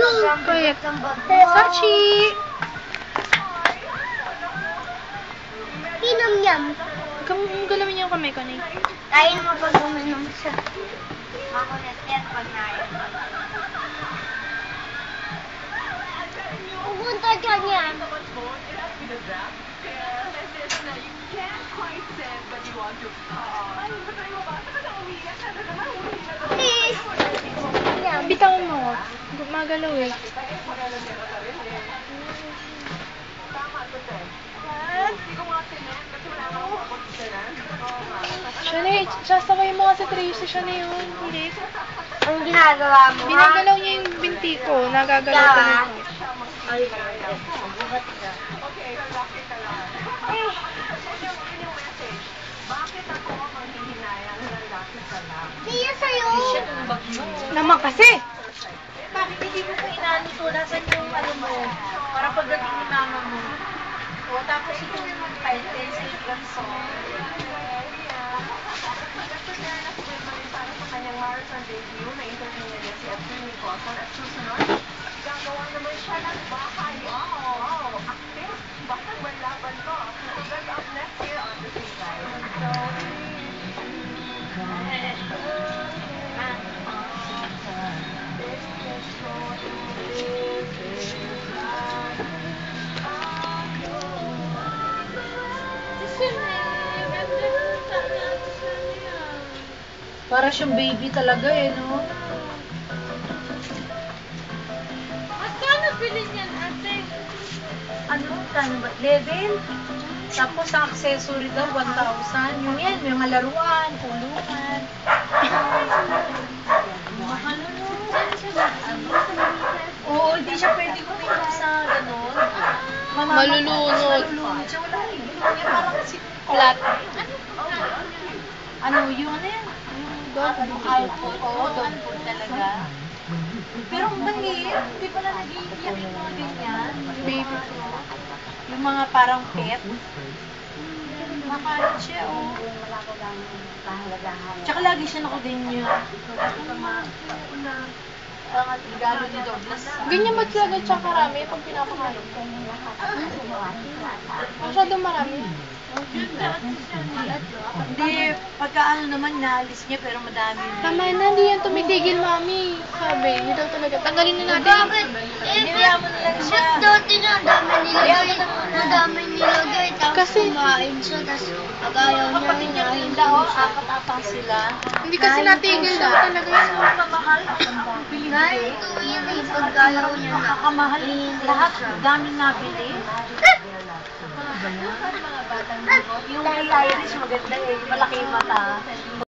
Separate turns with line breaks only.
Quiet. Sachi!
Hinam-yam.
Galawin niyo yung kamay ko, Nay.
Kain mo pag uminom siya. Makulit yan pag nain. Pupunta ka niya. Please.
Bitawan mo. Magalaw eh. Shanae, sasabay mo kasi Tracy siya na yun. Hindi.
Ang ginagawa mo,
Binagalaw niya yung binti ko. Nagagalaw ko na ito.
Ay, Siya sa'yo.
Naman kasi!
Bakit hindi mo ko inaano to? Nasaan yung ano mo? Para pagdating ni mama mo. O, tapos ito yung mag-5 save lang song. Para sa kanyang marathon debut, na-interview niya si Atty. Coson at susunod, gagawa naman siya ng bahay. Wow! Active! Basta malaban ko. That's up next year on the Free Guys. So, para siyang baby talaga eh, no?
Magkano bilhin yan, ate?
Ano, kano ba? 11? Tapos ang accessory daw, 1,000. Yung yan, may mga laruan, kulungan. Mahal mo. Oo, hindi siya pwede kuminom sa gano'n.
Malulunod.
Malulunod siya. Wala eh. Yan parang kasi
Flat.
ano, yung ano yan? Dog food. Oo, dog food talaga. Pero ang bangit, hindi pala nag-iiyak yung mga ganyan.
Baby.
Yung mga parang pet. Makalit siya, oh. Tsaka lagi siya nakaganyan. Ang regalo ni Douglas.
Ganyan ba talaga tsaka karami pag pinapakain? Masyadong marami.
Hindi, pagka ano naman, naalis niya, pero madami.
Tama na, hindi yan tumitigil, mami. Sabi, hindi daw talaga. Tanggalin na natin.
Bakit?
Hinayaan mo na lang siya.
Ba't dati na dami nilagay, tapos
Kasi-
kumain siya, tapos pag ayaw niya,
Kapatid niya Linda, oh, apat-ata sila.
Hindi kasi natigil daw talaga yan.
Mamahal.
Dahil ito yun eh, pag ayaw niya na.
Nakamahal. Lahat, daming nabili. Yung kay Iris, maganda eh. Malaki yung mata.